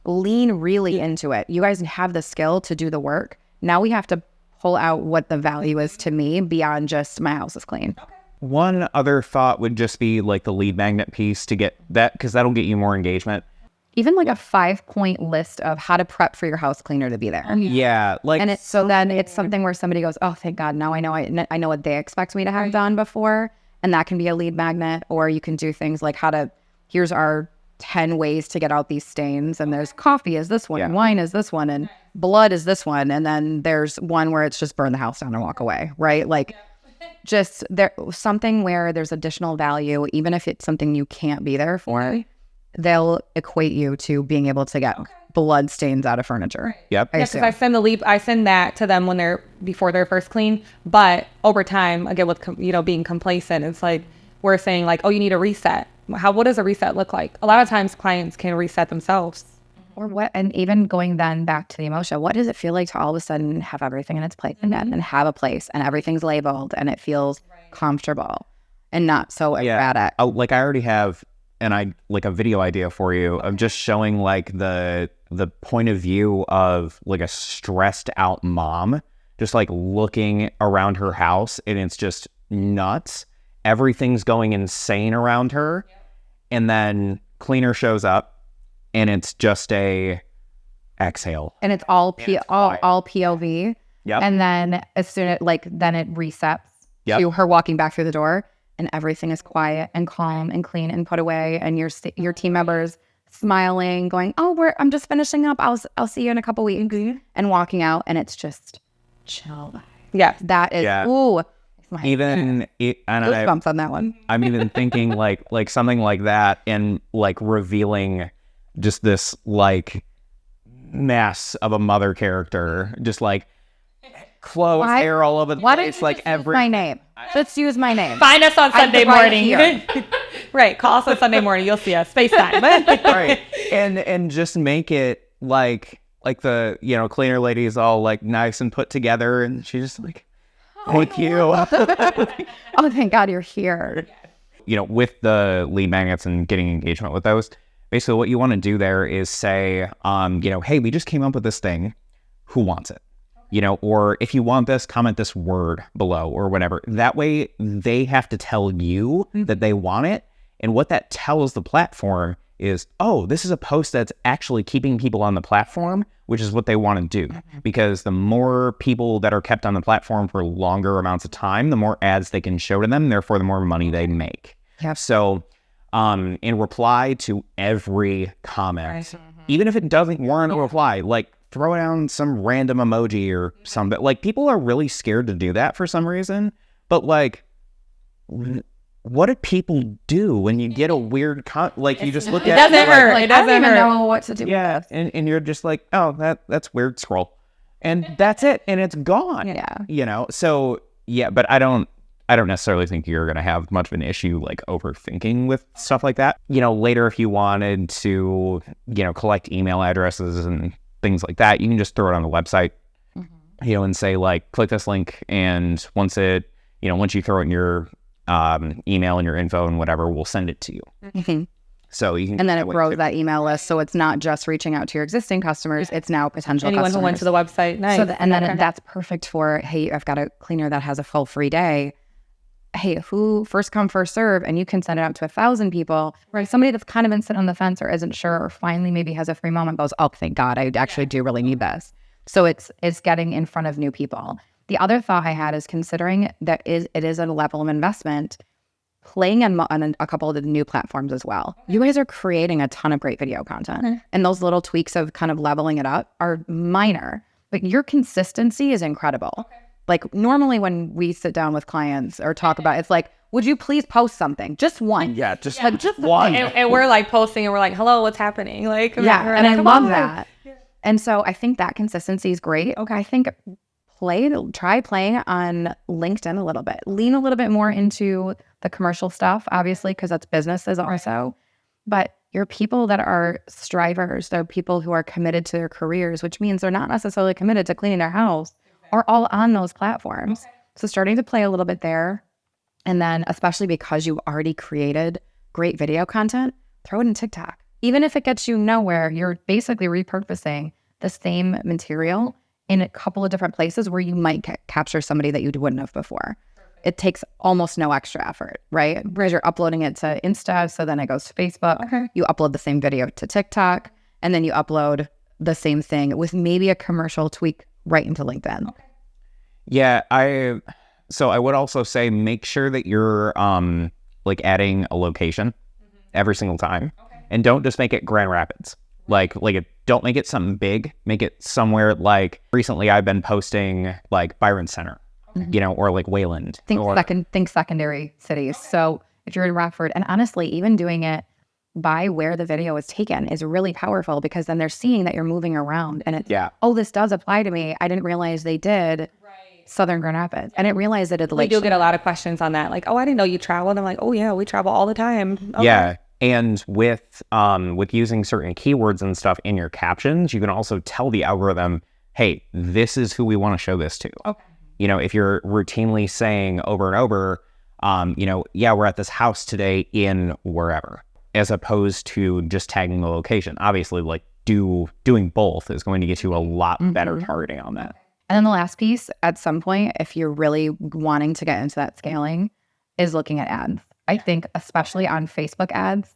lean really into it. You guys have the skill to do the work. Now we have to pull out what the value is to me beyond just my house is clean. One other thought would just be like the lead magnet piece to get that, because that'll get you more engagement. Even like a 5-point list of how to prep for your house cleaner to be there. Yeah, like, and it's then it's something where somebody goes, oh, thank God, now I know what they expect me to have done before, and that can be a lead magnet. Or you can do things like here's our 10 ways to get out these stains, and there's coffee is this one, and wine is this one, and blood is this one, and then there's one where it's just burn the house down and walk away, right? Like, just there something where there's additional value, even if it's something you can't be there for. They'll equate you to being able to get blood stains out of furniture. Yep. Yeah, because I send that to them before they're first clean. But over time, again, with being complacent, it's like we're saying like, oh, you need a reset. What does a reset look like? A lot of times, clients can reset themselves. Or what? And even going then back to the emotion, what does it feel like to all of a sudden have everything in its place again, and have a place, and everything's labeled, and it feels comfortable and not so erratic? Like, I already have. And I like a video idea for you of just showing like the point of view of like a stressed out mom, just like looking around her house, and it's just nuts. Everything's going insane around her. Yep. And then cleaner shows up, and it's just a exhale. And it's all POV. Yep. And then as soon as then it resets to her walking back through the door. And everything is quiet and calm and clean and put away, and your team members smiling, going, "Oh, I'm just finishing up. I'll see you in a couple weeks," and walking out, and it's just chill. Yeah, that is ooh. Goosebumps on that one. I'm even thinking like something like that, and like revealing just this like mess of a mother character, just like clothes, hair all over the place. Like my name. Let's use my name. Find us on Sunday morning. Right. Call us on Sunday morning. You'll see us. FaceTime. Right. And just make it like the, cleaner lady is all like nice and put together, and she's just like, thank you. Oh, thank God you're here. With the lead magnets and getting engagement with those, basically what you want to do there is say, hey, we just came up with this thing. Who wants it? Or if you want this, comment this word below or whatever. That way they have to tell you that they want it. And what that tells the platform is, oh, this is a post that's actually keeping people on the platform, which is what they want to do. Because the more people that are kept on the platform for longer amounts of time, the more ads they can show to them. Therefore, the more money they make. Yep. So and reply to every comment. Even if it doesn't warrant a reply, like throw down some random emoji or something. Like people are really scared to do that for some reason. But like, what do people do when you get a weird like you just look at it? Doesn't hurt. Like, It doesn't I don't even hurt. know what to do. Yeah, and you're just like, oh, that's weird. Scroll, and that's it, and it's gone. Yeah. You know. So yeah, but I don't necessarily think you're gonna have much of an issue like overthinking with stuff like that. You know, later if you wanted to, collect email addresses and things like that, you can just throw it on the website, and say like, click this link, and once you throw it in your email and your info and whatever, we'll send it to you. So you can, and then it grows that email list, so it's not just reaching out to your existing customers; it's now potential Anyone customers. who went to the website. Nice. So then that's perfect for, hey, I've got a cleaner that has a full free day. Hey, who first come first serve, and you can send it out to 1,000 people. Right, somebody that's kind of been sitting on the fence or isn't sure, or finally maybe has a free moment, goes, oh, thank God, I actually do really need this. So it's getting in front of new people. The other thought I had is considering that it is a level of investment, playing on a couple of the new platforms as well. You guys are creating a ton of great video content, and those little tweaks of kind of leveling it up are minor, but your consistency is incredible. Like normally when we sit down with clients or talk about, it's like, would you please post something? Just one. Yeah, just one. And we're like posting and we're like, hello, what's happening? Like, yeah, and I love that. And so I think that consistency is great. Okay, I think try playing on LinkedIn a little bit. Lean a little bit more into the commercial stuff, obviously, because that's businesses also. But you're people that are strivers. They're people who are committed to their careers, which means they're not necessarily committed to cleaning their house, are all on those platforms. So starting to play a little bit there. And then especially because you've already created great video content, throw it in TikTok. Even if it gets you nowhere, you're basically repurposing the same material in a couple of different places where you might capture somebody that you wouldn't have before. It takes almost no extra effort, right? Whereas you're uploading it to Insta, so then it goes to Facebook. You upload the same video to TikTok, and then you upload the same thing with maybe a commercial tweak right into LinkedIn. Yeah, I would also say make sure that you're like adding a location every single time, and don't just make it Grand Rapids. Don't make it something big. Make it somewhere like recently I've been posting like Byron Center, or like Wayland. Think secondary cities. So if you're in Rockford, and honestly, even doing it by where the video is taken is really powerful, because then they're seeing that you're moving around, and it's, oh, this does apply to me. I didn't realize they did. Southern Grand Rapids. I didn't realize that we do get a lot of questions on that. Like, oh, I didn't know you traveled. I'm like, oh yeah, we travel all the time. Okay. Yeah. And with using certain keywords and stuff in your captions, you can also tell the algorithm, hey, this is who we want to show this to. Okay. If you're routinely saying over and over, we're at this house today in wherever, as opposed to just tagging the location. Obviously, like doing both is going to get you a lot better targeting on that. And then the last piece, at some point, if you're really wanting to get into that scaling, is looking at ads. I think, especially on Facebook ads,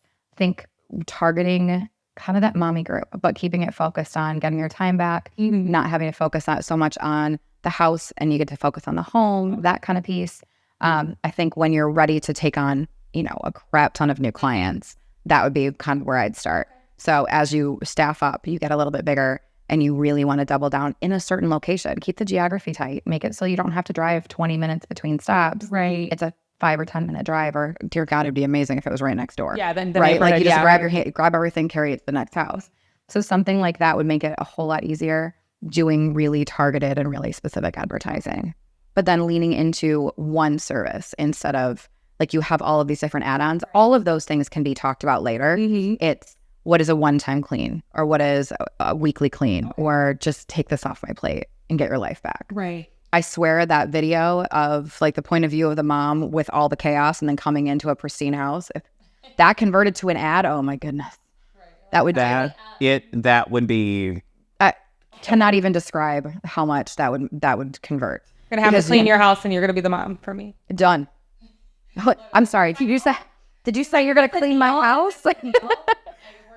targeting kind of that mommy group, but keeping it focused on getting your time back, not having to focus so much on the house, and you get to focus on the home, that kind of piece. I think when you're ready to take on, a crap ton of new clients, that would be kind of where I'd start. So as you staff up, you get a little bit bigger, and you really want to double down in a certain location. Keep the geography tight. Make it so you don't have to drive 20 minutes between stops. Right. It's a 5 or 10 minute drive, or dear God, it'd be amazing if it was right next door. Yeah, then right. Like you just grab everything, carry it to the next house. So something like that would make it a whole lot easier, doing really targeted and really specific advertising. But then leaning into one service instead of like you have all of these different add-ons. All of those things can be talked about later. It's what is a one-time clean, or what is a weekly clean, or just take this off my plate and get your life back. Right. I swear that video of like the point of view of the mom with all the chaos and then coming into a pristine house, if that converted to an ad, oh my goodness. That would be. I cannot even describe how much that would convert. You're going to have to clean your house, and you're going to be the mom for me. Done. I'm sorry. Did you say you're going to clean my house?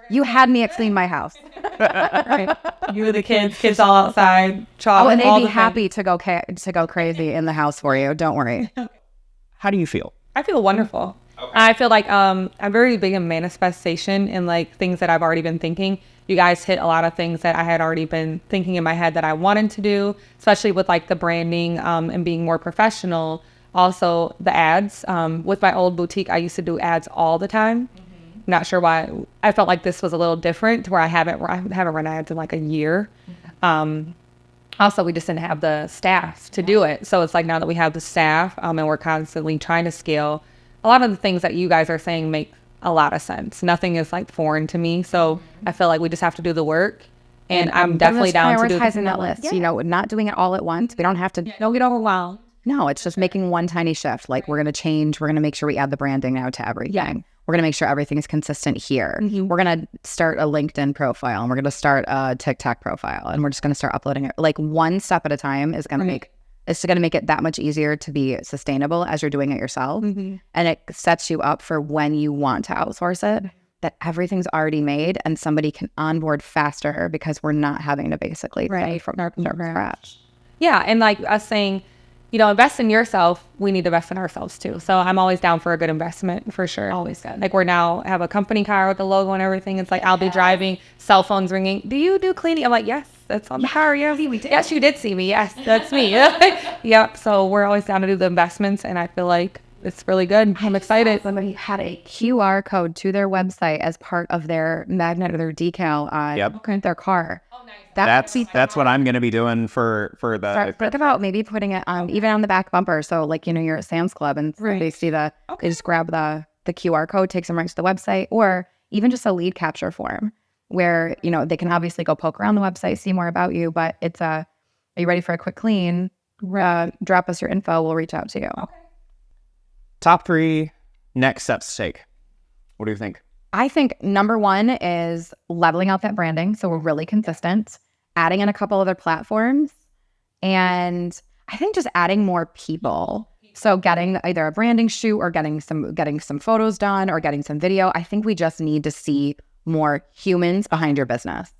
You had me at clean my house. Right. You and the kids all outside. And they'd be happy to go crazy in the house for you. Don't worry. How do you feel? I feel wonderful. I feel like I'm very big in manifestation and like things that I've already been thinking. You guys hit a lot of things that I had already been thinking in my head that I wanted to do, especially with like the branding and being more professional. Also the ads. With my old boutique, I used to do ads all the time. Not sure why. I felt like this was a little different to where I haven't run ads in like a year. Also, we just didn't have the staff to do it. So it's like now that we have the staff and we're constantly trying to scale, a lot of the things that you guys are saying make a lot of sense. Nothing is like foreign to me. So I feel like we just have to do the work. And I'm definitely down to do prioritizing that list. You know, not doing it all at once. We don't have to. Don't get overwhelmed. No, it's just making one tiny shift. Like we're going to change. We're going to make sure we add the branding now to everything. Yeah. We're going to make sure everything is consistent here. We're going to start a LinkedIn profile and we're going to start a TikTok profile and we're just going to start uploading it. Like one step at a time is going to make it that much easier to be sustainable as you're doing it yourself. And it sets you up for when you want to outsource it, that everything's already made and somebody can onboard faster because we're not having to basically start from scratch. Yeah. And like us saying, you know, invest in yourself. We need to invest in ourselves too. So I'm always down for a good investment for sure. Always good. Like we're now have a company car with the logo and everything. It's like I'll be driving, cell phones ringing. Do you do cleaning? I'm like, yes, that's on the car. Yes, yes, you did see me. Yes, that's me. Yep. So we're always down to do the investments, and I feel like it's really good. I'm excited. Somebody had a QR code to their website as part of their magnet or their decal on their car. That's what I'm going to be doing for the. Think about maybe putting it even on the back bumper. So like, you know, you're at Sam's Club and they see they just grab the QR code, takes them right to the website, or even just a lead capture form where, you know, they can obviously go poke around the website, see more about you, but it's are you ready for a quick clean? Drop us your info. We'll reach out to you. Okay. Top 3 next steps to take. What do you think? I think number 1 is leveling out that branding. So we're really consistent, adding in a couple other platforms, and I think just adding more people. So getting either a branding shoot or getting some photos done or getting some video. I think we just need to see more humans behind your business.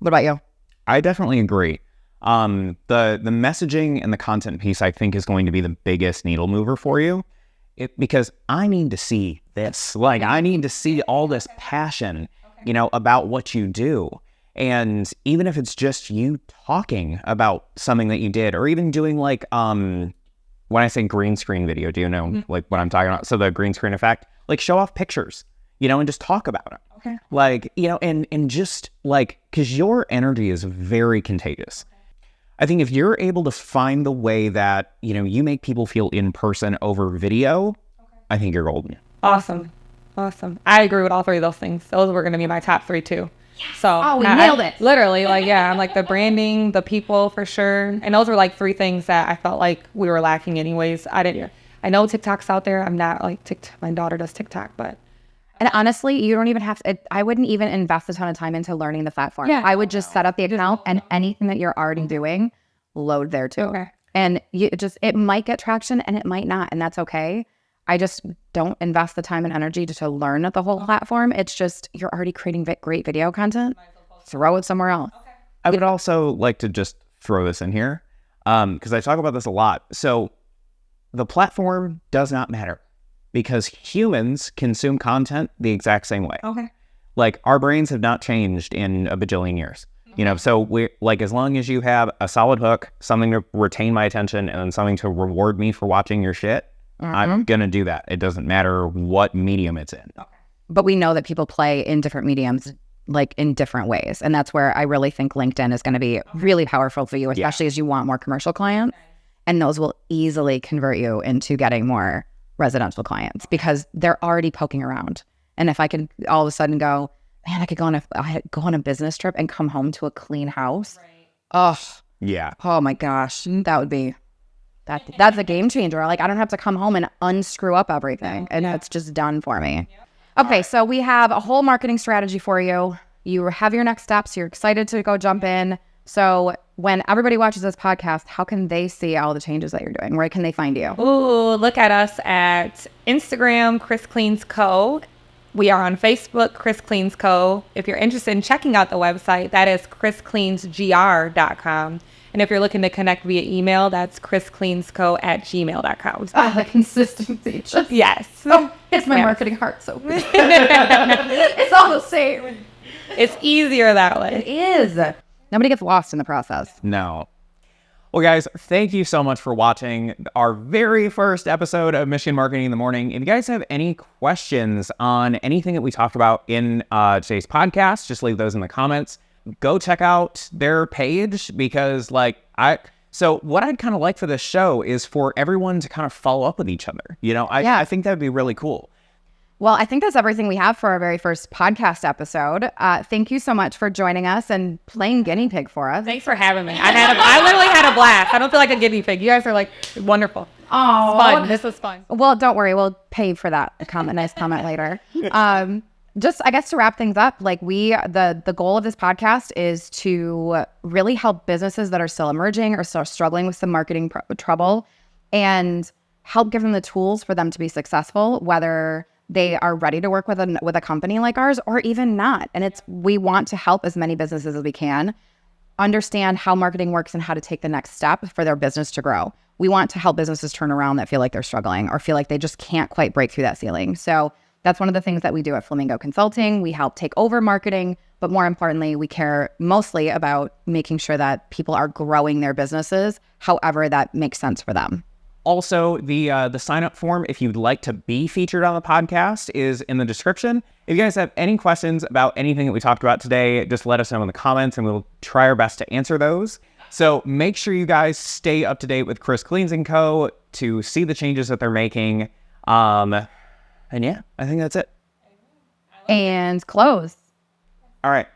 What about you? I definitely agree. The messaging and the content piece, I think, is going to be the biggest needle mover for you. Because I need to see this. Like, I need to see all this passion, you know, about what you do. And even if it's just you talking about something that you did, or even doing like, when I say green screen video, do you know like what I'm talking about? So the green screen effect, like show off pictures, you know, and just talk about it. Okay. Like, you know, and just like, cause your energy is very contagious. I think if you're able to find the way that, you know, you make people feel in person over video, I think you're golden. Awesome. I agree with all 3 of those things. Those were going to be my top 3 too. Yes. So we nailed it. Literally, like, yeah, I'm like the branding, the people for sure. And those were like 3 things that I felt like we were lacking anyways. I know TikTok's out there. I'm not like my daughter does TikTok, but. And honestly, you don't even have to, I wouldn't even invest a ton of time into learning the platform. Yeah. I would just set up the account and anything that you're already doing, load there too. Okay. And it might get traction and it might not. And that's okay. I just don't invest the time and energy to learn the whole platform. It's just, you're already creating great video content. Throw it somewhere else. Okay. I would also like to just throw this in here because I talk about this a lot. So the platform does not matter. Because humans consume content the exact same way. Okay. Like our brains have not changed in a bajillion years. You know, so we like as long as you have a solid hook, something to retain my attention, and then something to reward me for watching your shit, I'm gonna do that. It doesn't matter what medium it's in. Okay. But we know that people play in different mediums, like in different ways, and that's where I really think LinkedIn is going to be really powerful for you, especially as you want more commercial clients, and those will easily convert you into getting more residential clients because they're already poking around. And if I could all of a sudden go, man, I could go on a business trip and come home to a clean house. Right. Oh yeah. Oh my gosh, that would be that's a game changer. Like I don't have to come home and unscrew up everything, and it's just done for me. Okay, so we have a whole marketing strategy for you. You have your next steps. You're excited to go jump in. So when everybody watches this podcast, how can they see all the changes that you're doing? Where can they find you? Ooh, look at us at Instagram, Kris Cleans Co. We are on Facebook, Kris Cleans Co. If you're interested in checking out the website, that is kriscleansgr.com. And if you're looking to connect via email, that's kriscleansco@gmail.com. The consistency. Just, Yes. it's my marketing heart. So it's all the same. It's easier that way. It is. Nobody gets lost in the process. No. Well, guys, thank you so much for watching our very first episode of Michigan Marketing in the Morning. If you guys have any questions on anything that we talked about in today's podcast, just leave those in the comments. Go check out their page because, so what I'd kind of like for this show is for everyone to kind of follow up with each other. I think that'd be really cool. Well, I think that's everything we have for our very first podcast episode. Thank you so much for joining us and playing guinea pig for us. Thanks for having me. I literally had a blast. I don't feel like a guinea pig. You guys are wonderul. Oh, Fun. This was fun. Well, don't worry. We'll pay for that nice comment later. Just, I guess, to wrap things up, the goal of this podcast is to really help businesses that are still emerging or still struggling with some marketing trouble and help give them the tools for them to be successful, whether they are ready to work with a company like ours or even not. And we want to help as many businesses as we can understand how marketing works and how to take the next step for their business to grow. We want to help businesses turn around that feel like they're struggling or feel like they just can't quite break through that ceiling. So that's one of the things that we do at Flamingo Consulting. We help take over marketing, but more importantly, we care mostly about making sure that people are growing their businesses, however that makes sense for them. Also, the sign-up form, if you'd like to be featured on the podcast, is in the description. If you guys have any questions about anything that we talked about today, just let us know in the comments, and we'll try our best to answer those. So make sure you guys stay up to date with Kris Cleans Co. to see the changes that they're making. And yeah, I think that's it. And close. All right.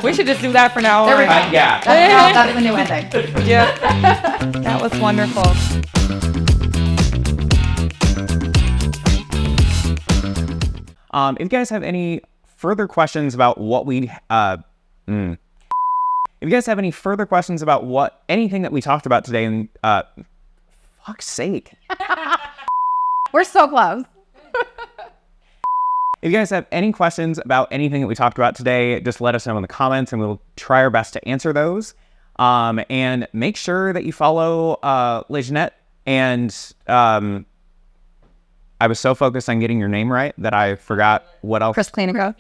We should just do that for now. There we go. Yeah. That's the new ending. Yeah. That was wonderful. If you guys have any further questions about what if you guys have any further questions about anything that we talked about today, and fuck's sake. We're so close. If you guys have any questions about anything that we talked about today, just let us know in the comments, and we'll try our best to answer those. And make sure that you follow Lejeanette. And I was so focused on getting your name right that I forgot what else. Kris Cleans Co.